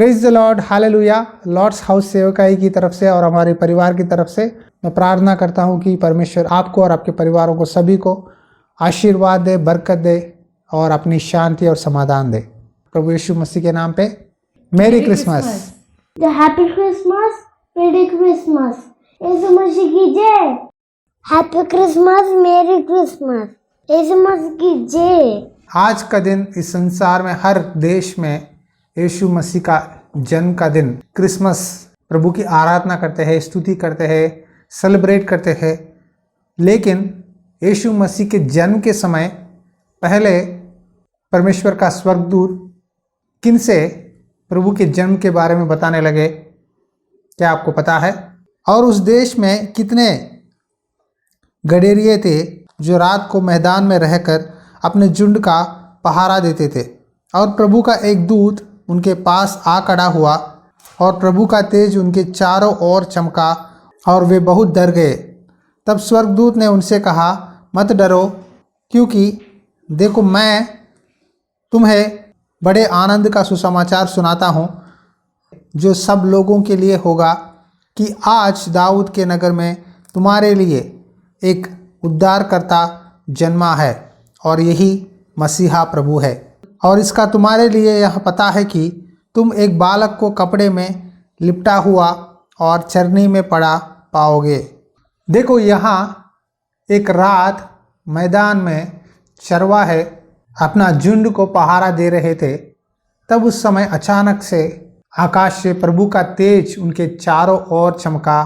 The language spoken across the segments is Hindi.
Praise the lord, hallelujah. Lord's house सेवकाई की तरफ से और हमारे परिवार की तरफ से मैं प्रार्थना करता हूं कि परमेश्वर आपको और आपके परिवारों को सभी को आशीर्वाद दे, बरकत दे और अपनी शांति और समाधान दे। प्रभु यीशु मसीह के नाम पे merry Christmas. Happy Christmas, merry Christmas, Yeshu Masih की जय। Happy Christmas, merry Christmas, Yeshu Masih की जय। आज का दिन इस संसार में हर देश में यीशु मसीह का जन्म का दिन, क्रिसमस, प्रभु की आराधना करते हैं, स्तुति करते हैं, सेलिब्रेट करते हैं। लेकिन यीशु मसीह के जन्म के समय पहले परमेश्वर का स्वर्गदूत किनसे प्रभु के जन्म के बारे में बताने लगे, क्या आपको पता है? और उस देश में कितने गडेरिए थे जो रात को मैदान में रहकर अपने झुंड का पहारा देते थे। और प्रभु का एक दूत उनके पास आ खड़ा हुआ और प्रभु का तेज उनके चारों ओर चमका और वे बहुत डर गए। तब स्वर्गदूत ने उनसे कहा, मत डरो, क्योंकि देखो मैं तुम्हें बड़े आनंद का सुसमाचार सुनाता हूँ जो सब लोगों के लिए होगा कि आज दाऊद के नगर में तुम्हारे लिए एक उद्धारकर्ता जन्मा है और यही मसीहा प्रभु है। और इसका तुम्हारे लिए यह पता है कि तुम एक बालक को कपड़े में लिपटा हुआ और चरनी में पड़ा पाओगे। देखो, यहाँ एक रात मैदान में चरवाहे अपना झुंड को पहारा दे रहे थे। तब उस समय अचानक से आकाश से प्रभु का तेज उनके चारों ओर चमका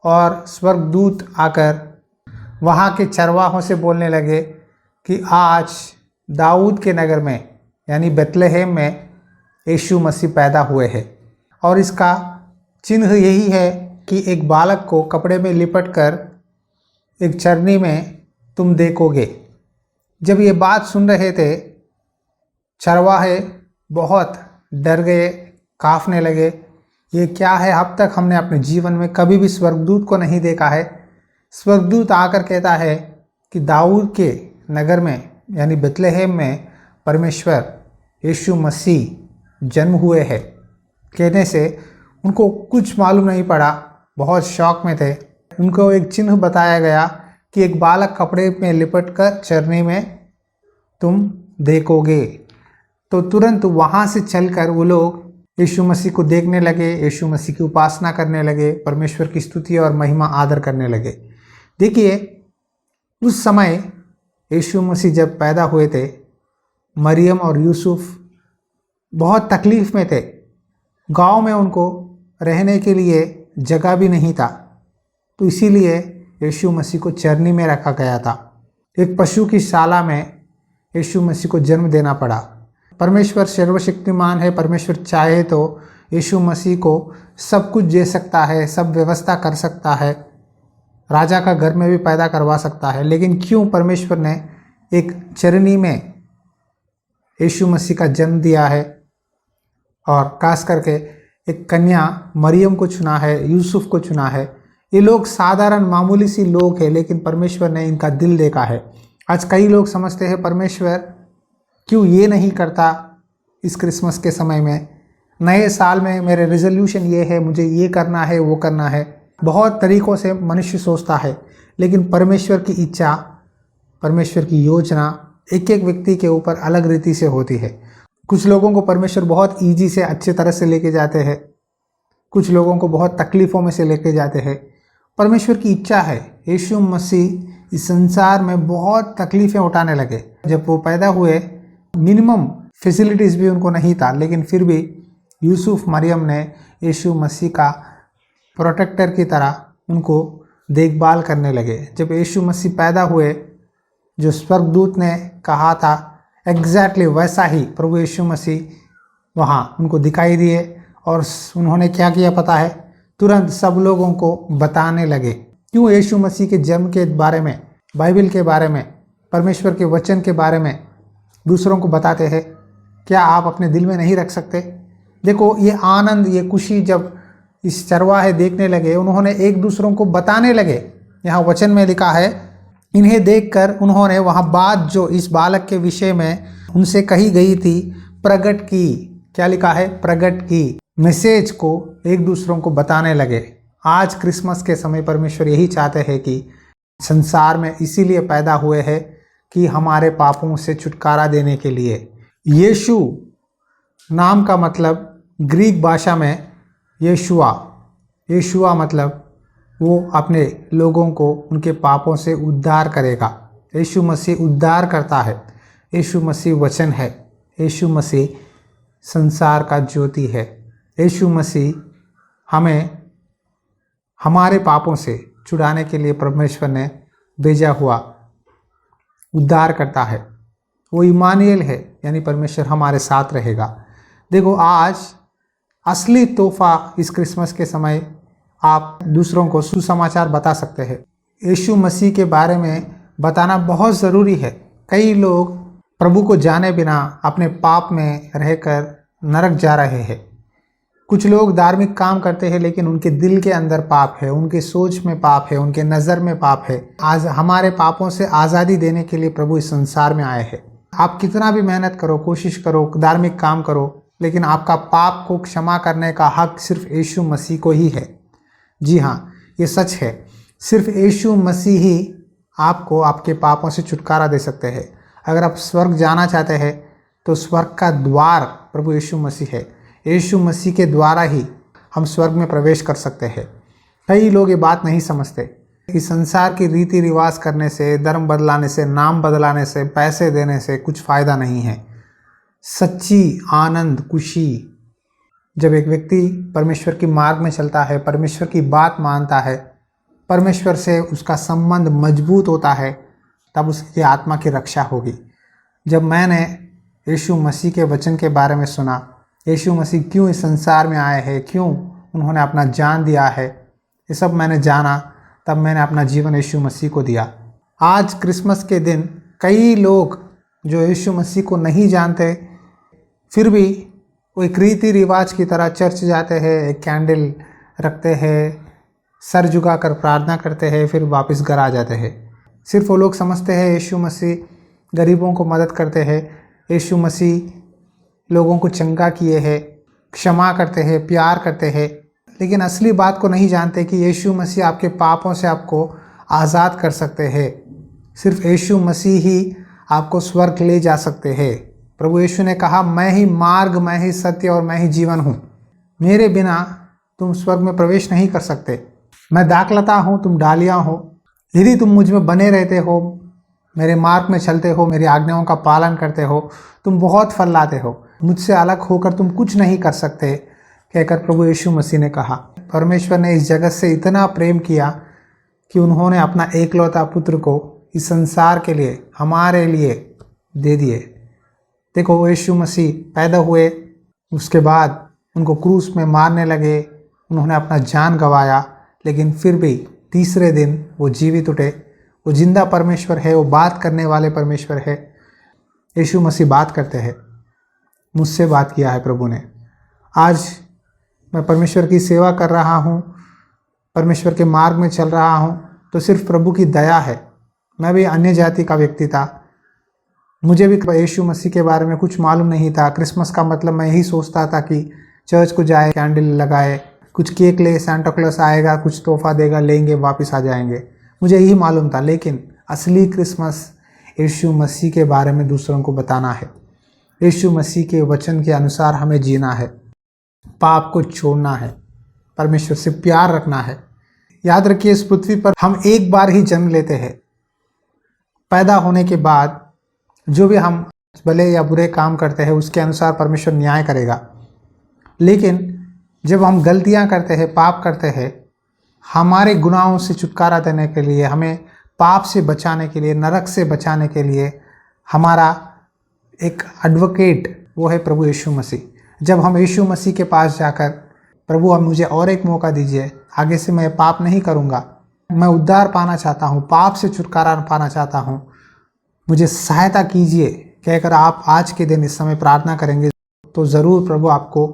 और स्वर्गदूत आकर वहाँ के चरवाहों से बोलने लगे कि आज दाऊद के नगर में यानी बेथलेहेम में यीशु मसीह पैदा हुए हैं। और इसका चिन्ह यही है कि एक बालक को कपड़े में लिपटकर एक चरनी में तुम देखोगे। जब ये बात सुन रहे थे, चरवाहे बहुत डर गए, कांपने लगे। ये क्या है? अब तक हमने अपने जीवन में कभी भी स्वर्गदूत को नहीं देखा है। स्वर्गदूत आकर कहता है कि दाऊद के नगर में यानी बेथलेहेम में परमेश्वर यीशु मसीह जन्म हुए हैं। कहने से उनको कुछ मालूम नहीं पड़ा, बहुत शौक में थे। उनको एक चिन्ह बताया गया कि एक बालक कपड़े में लिपटकर चरनी में तुम देखोगे। तो तुरंत वहाँ से चलकर वो लोग यीशु मसीह को देखने लगे, यीशु मसीह की उपासना करने लगे, परमेश्वर की स्तुति और महिमा आदर करने लगे। देखिए, उस समय यीशु मसीह जब पैदा हुए थे, मरियम और यूसुफ बहुत तकलीफ़ में थे। गांव में उनको रहने के लिए जगह भी नहीं था, तो इसीलिए यीशु मसीह को चरनी में रखा गया था। एक पशु की शाला में यीशु मसीह को जन्म देना पड़ा। परमेश्वर सर्वशक्तिमान है, परमेश्वर चाहे तो यीशु मसीह को सब कुछ दे सकता है, सब व्यवस्था कर सकता है, राजा का घर में भी पैदा करवा सकता है। लेकिन क्यों परमेश्वर ने एक चरनी में यीशु मसीह का जन्म दिया है और खास करके एक कन्या मरियम को चुना है, यूसुफ को चुना है? ये लोग साधारण मामूली सी लोग हैं, लेकिन परमेश्वर ने इनका दिल देखा है। आज कई लोग समझते हैं परमेश्वर क्यों ये नहीं करता इस क्रिसमस के समय में, नए साल में मेरे रेजोल्यूशन ये है, मुझे ये करना है, वो करना है। बहुत तरीक़ों से मनुष्य सोचता है, लेकिन परमेश्वर की इच्छा, परमेश्वर की योजना एक एक व्यक्ति के ऊपर अलग रीति से होती है। कुछ लोगों को परमेश्वर बहुत ईजी से अच्छे तरह से लेके जाते हैं, कुछ लोगों को बहुत तकलीफ़ों में से लेके जाते हैं। परमेश्वर की इच्छा है यीशु मसीह इस संसार में बहुत तकलीफ़ें उठाने लगे। जब वो पैदा हुए, मिनिमम फैसिलिटीज़ भी उनको नहीं था, लेकिन फिर भी यूसुफ मरियम ने यीशु मसीह का प्रोटेक्टर की तरह उनको देखभाल करने लगे। जब यीशु मसीह पैदा हुए, जो स्वर्गदूत ने कहा था एग्जैक्टली वैसा ही प्रभु यीशु मसीह वहाँ उनको दिखाई दिए। और उन्होंने क्या किया पता है? तुरंत सब लोगों को बताने लगे। क्यों यीशु मसीह के जन्म के बारे में, बाइबल के बारे में, परमेश्वर के वचन के बारे में दूसरों को बताते हैं? क्या आप अपने दिल में नहीं रख सकते? देखो, ये आनंद, ये खुशी जब इस चरवाहे देखने लगे, उन्होंने एक दूसरों को बताने लगे। यहाँ वचन में लिखा है, इन्हें देखकर उन्होंने वहाँ बात जो इस बालक के विषय में उनसे कही गई थी प्रकट की। क्या लिखा है? प्रकट की। मैसेज को एक दूसरों को बताने लगे। आज क्रिसमस के समय परमेश्वर यही चाहते हैं कि संसार में इसीलिए पैदा हुए हैं कि हमारे पापों से छुटकारा देने के लिए। यीशु नाम का मतलब ग्रीक भाषा में यीशुआ मतलब वो अपने लोगों को उनके पापों से उद्धार करेगा। यीशु मसीह उद्धार करता है। यीशु मसीह वचन है। यीशु मसीह संसार का ज्योति है। यीशु मसीह हमें हमारे पापों से छुड़ाने के लिए परमेश्वर ने भेजा हुआ उद्धार करता है। वो इमानुएल है, यानी परमेश्वर हमारे साथ रहेगा। देखो, आज असली तोहफा इस क्रिसमस के समय आप दूसरों को सुसमाचार बता सकते हैं। यीशु मसीह के बारे में बताना बहुत ज़रूरी है। कई लोग प्रभु को जाने बिना अपने पाप में रहकर नरक जा रहे हैं। कुछ लोग धार्मिक काम करते हैं लेकिन उनके दिल के अंदर पाप है, उनके सोच में पाप है, उनके नज़र में पाप है। आज हमारे पापों से आज़ादी देने के लिए प्रभु इस संसार में आए हैं। आप कितना भी मेहनत करो, कोशिश करो, धार्मिक काम करो, लेकिन आपका पाप को क्षमा करने का हक सिर्फ यीशु मसीह को ही है। जी हाँ, ये सच है। सिर्फ यीशु मसीह ही आपको आपके पापों से छुटकारा दे सकते हैं। अगर आप स्वर्ग जाना चाहते हैं तो स्वर्ग का द्वार प्रभु यीशु मसीह है। यीशु मसीह के द्वारा ही हम स्वर्ग में प्रवेश कर सकते हैं। कई लोग ये बात नहीं समझते कि संसार की रीति रिवाज करने से, धर्म बदलाने से, नाम बदलाने से, पैसे देने से कुछ फ़ायदा नहीं है। सच्ची आनंद, खुशी जब एक व्यक्ति परमेश्वर की मार्ग में चलता है, परमेश्वर की बात मानता है, परमेश्वर से उसका संबंध मजबूत होता है, तब उसकी आत्मा की रक्षा होगी। जब मैंने यीशु मसीह के वचन के बारे में सुना, यीशु मसीह क्यों इस संसार में आए हैं, क्यों उन्होंने अपना जान दिया है, ये सब मैंने जाना, तब मैंने अपना जीवन यीशु मसीह को दिया। आज क्रिसमस के दिन कई लोग जो यीशु मसीह को नहीं जानते, फिर भी वो एक रीति रिवाज की तरह चर्च जाते हैं, एक कैंडल रखते हैं, सर झुकाकर प्रार्थना करते हैं, फिर वापस घर आ जाते हैं। सिर्फ वो लोग समझते हैं यीशु मसीह गरीबों को मदद करते हैं, यीशु मसीह लोगों को चंगा किए हैं, क्षमा करते हैं, प्यार करते हैं, लेकिन असली बात को नहीं जानते कि यीशु मसीह आपके पापों से आपको आज़ाद कर सकते हैं। सिर्फ यीशु मसीह ही आपको स्वर्ग ले जा सकते हैं। प्रभु यीशु ने कहा, मैं ही मार्ग, मैं ही सत्य और मैं ही जीवन हूँ। मेरे बिना तुम स्वर्ग में प्रवेश नहीं कर सकते। मैं दाखलता हूँ, तुम डालियाँ हो। यदि तुम मुझ में बने रहते हो, मेरे मार्ग में चलते हो, मेरी आज्ञाओं का पालन करते हो, तुम बहुत फल लाते हो। मुझसे अलग होकर तुम कुछ नहीं कर सकते, कहकर प्रभु यीशु मसीह ने कहा। परमेश्वर ने इस जगत से इतना प्रेम किया कि उन्होंने अपना एकलौता पुत्र को इस संसार के लिए, हमारे लिए दे दिए। देखो, यीशु मसीह पैदा हुए, उसके बाद उनको क्रूस में मारने लगे, उन्होंने अपना जान गंवाया, लेकिन फिर भी तीसरे दिन वो जीवित उठे। वो जिंदा परमेश्वर है, वो बात करने वाले परमेश्वर है। यीशु मसीह बात करते हैं। मुझसे बात किया है प्रभु ने। आज मैं परमेश्वर की सेवा कर रहा हूँ, परमेश्वर के मार्ग में चल रहा हूँ, तो सिर्फ प्रभु की दया है। मैं भी अन्य जाति का व्यक्ति था, मुझे भी यीशु मसीह के बारे में कुछ मालूम नहीं था। क्रिसमस का मतलब मैं यही सोचता था कि चर्च को जाए, कैंडल लगाए, कुछ केक ले, सांता क्लॉस आएगा, कुछ तोहफा देगा, लेंगे, वापस आ जाएंगे, मुझे यही मालूम था। लेकिन असली क्रिसमस यीशु मसीह के बारे में दूसरों को बताना है। यीशु मसीह के वचन के अनुसार हमें जीना है, पाप को छोड़ना है, परमेश्वर से प्यार रखना है। याद रखिए, इस पृथ्वी पर हम एक बार ही जन्म लेते हैं। पैदा होने के बाद जो भी हम भले या बुरे काम करते हैं, उसके अनुसार परमेश्वर न्याय करेगा। लेकिन जब हम गलतियां करते हैं, पाप करते हैं, हमारे गुनाहों से छुटकारा देने के लिए, हमें पाप से बचाने के लिए, नरक से बचाने के लिए हमारा एक एडवोकेट, वो है प्रभु यीशु मसीह। जब हम यीशु मसीह के पास जाकर, प्रभु अब मुझे और एक मौका दीजिए, आगे से मैं पाप नहीं करूँगा, मैं उद्धार पाना चाहता हूँ, पाप से छुटकारा पाना चाहता हूँ, मुझे सहायता कीजिए, कहकर आप आज के दिन इस समय प्रार्थना करेंगे तो ज़रूर प्रभु आपको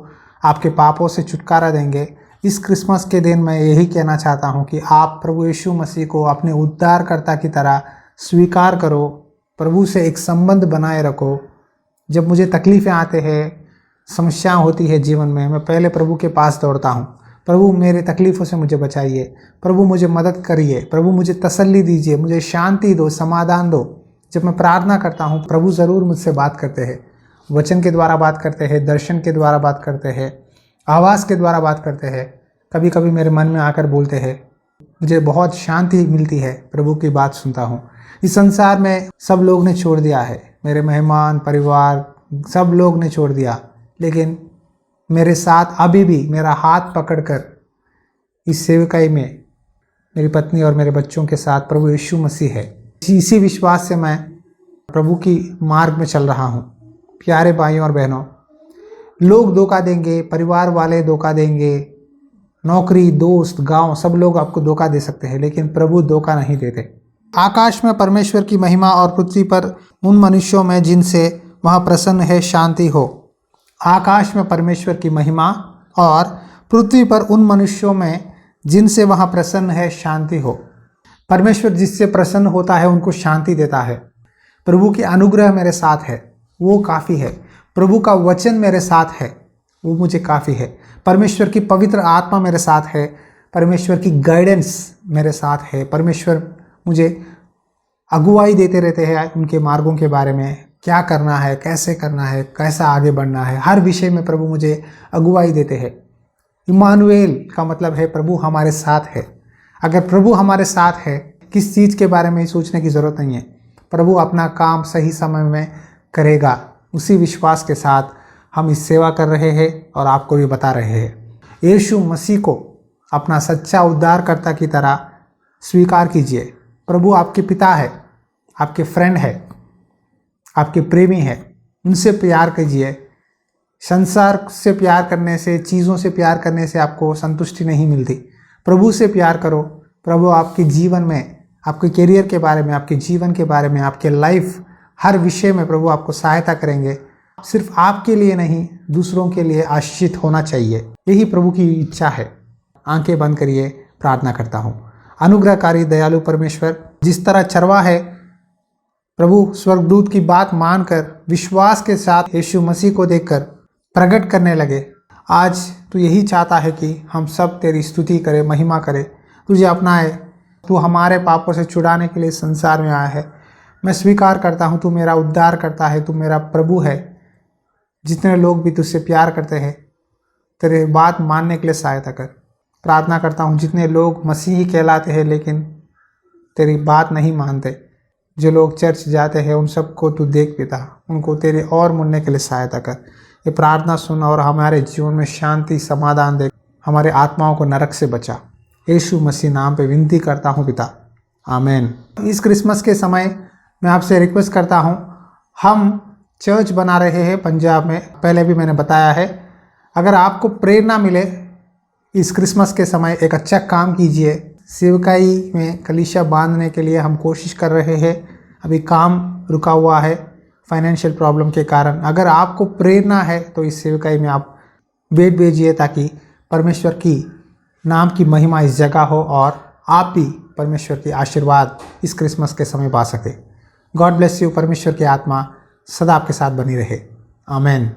आपके पापों से छुटकारा देंगे। इस क्रिसमस के दिन मैं यही कहना चाहता हूँ कि आप प्रभु यीशु मसीह को अपने उद्धारकर्ता की तरह स्वीकार करो, प्रभु से एक संबंध बनाए रखो। जब मुझे तकलीफ़ें आते हैं, समस्याएं होती है जीवन में, मैं पहले प्रभु के पास दौड़ता हूँ। प्रभु मेरे तकलीफ़ों से मुझे बचाइए, प्रभु मुझे मदद करिए, प्रभु मुझे तसल्ली दीजिए, मुझे शांति दो, समाधान दो। जब मैं प्रार्थना करता हूँ प्रभु ज़रूर मुझसे बात करते हैं, वचन के द्वारा बात करते हैं, दर्शन के द्वारा बात करते हैं, आवाज़ के द्वारा बात करते हैं, कभी कभी मेरे मन में आकर बोलते हैं। मुझे बहुत शांति मिलती है प्रभु की बात सुनता हूँ। इस संसार में सब लोग ने छोड़ दिया है, मेरे मेहमान परिवार सब लोग ने छोड़ दिया, लेकिन मेरे साथ अभी भी मेरा हाथ पकड़कर इस सेवकाई में मेरी पत्नी और मेरे बच्चों के साथ प्रभु यीशु मसीह है। इसी विश्वास से मैं प्रभु की मार्ग में चल रहा हूँ। प्यारे भाइयों और बहनों, लोग धोखा देंगे, परिवार वाले धोखा देंगे, नौकरी, दोस्त, गांव सब लोग आपको धोखा दे सकते हैं, लेकिन प्रभु धोखा नहीं देते। आकाश में परमेश्वर की महिमा और पृथ्वी पर उन मनुष्यों में जिनसे वहाँ प्रसन्न है शांति हो। आकाश में परमेश्वर की महिमा और पृथ्वी पर उन मनुष्यों में जिनसे वहाँ प्रसन्न है शांति हो। परमेश्वर जिससे प्रसन्न होता है उनको शांति देता है। प्रभु की अनुग्रह मेरे साथ है, वो काफ़ी है। प्रभु का वचन मेरे साथ है, वो मुझे काफ़ी है। परमेश्वर की पवित्र आत्मा मेरे साथ है, परमेश्वर की गाइडेंस मेरे साथ है। परमेश्वर मुझे अगुवाई देते रहते हैं उनके मार्गों के बारे में, क्या करना है, कैसे करना है, कैसा आगे बढ़ना है। हर विषय में प्रभु मुझे अगुवाई देते हैं। इम्मानुएल का मतलब है प्रभु हमारे साथ है। अगर प्रभु हमारे साथ है, किस चीज़ के बारे में सोचने की ज़रूरत नहीं है। प्रभु अपना काम सही समय में करेगा। उसी विश्वास के साथ हम इस सेवा कर रहे हैं और आपको भी बता रहे हैं। यीशु मसीह को अपना सच्चा उद्धारकर्ता की तरह स्वीकार कीजिए। प्रभु आपके पिता है, आपके फ्रेंड है, आपके प्रेमी है। उनसे प्यार कीजिए। संसार से प्यार करने से, चीज़ों से प्यार करने से आपको संतुष्टि नहीं मिलती। प्रभु से प्यार करो। प्रभु आपके जीवन में, आपके करियर के बारे में, आपके जीवन के बारे में, आपके लाइफ हर विषय में प्रभु आपको सहायता करेंगे। सिर्फ आपके लिए नहीं, दूसरों के लिए आशीषित होना चाहिए। यही प्रभु की इच्छा है। आंखें बंद करिए, प्रार्थना करता हूँ। अनुग्रहकारी दयालु परमेश्वर, जिस तरह चरवा है प्रभु स्वर्गदूत की बात मानकर विश्वास के साथ यीशु मसीह को देखकर प्रकट करने लगे, आज तू यही चाहता है कि हम सब तेरी स्तुति करें, महिमा करें, तुझे अपनाए। तू हमारे पापों से छुड़ाने के लिए संसार में आया है। मैं स्वीकार करता हूँ तू मेरा उद्धार करता है, तू मेरा प्रभु है। जितने लोग भी तुझसे प्यार करते हैं, तेरे बात मानने के लिए सहायता कर। प्रार्थना करता हूँ जितने लोग मसीही कहलाते हैं लेकिन तेरी बात नहीं मानते, जो लोग चर्च जाते हैं, उन सबको तू देख पिता, उनको तेरे और मुड़ने के लिए सहायता कर। ये प्रार्थना सुन और हमारे जीवन में शांति, समाधान दे। हमारे आत्माओं को नरक से बचा। यीशु मसीह नाम पे विनती करता हूँ पिता, आमीन। इस क्रिसमस के समय मैं आपसे रिक्वेस्ट करता हूँ, हम चर्च बना रहे हैं पंजाब में, पहले भी मैंने बताया है। अगर आपको प्रेरणा मिले इस क्रिसमस के समय एक अच्छा काम कीजिए। सेवकाई में कलीसिया बांधने के लिए हम कोशिश कर रहे हैं। अभी काम रुका हुआ है फाइनेंशियल प्रॉब्लम के कारण। अगर आपको प्रेरणा है तो इस सेवकाई में आप भेंट भेजिए ताकि परमेश्वर की नाम की महिमा इस जगह हो और आप भी परमेश्वर की आशीर्वाद इस क्रिसमस के समय पा सके। God bless you. परमेश्वर की आत्मा सदा आपके साथ बनी रहे। आमीन।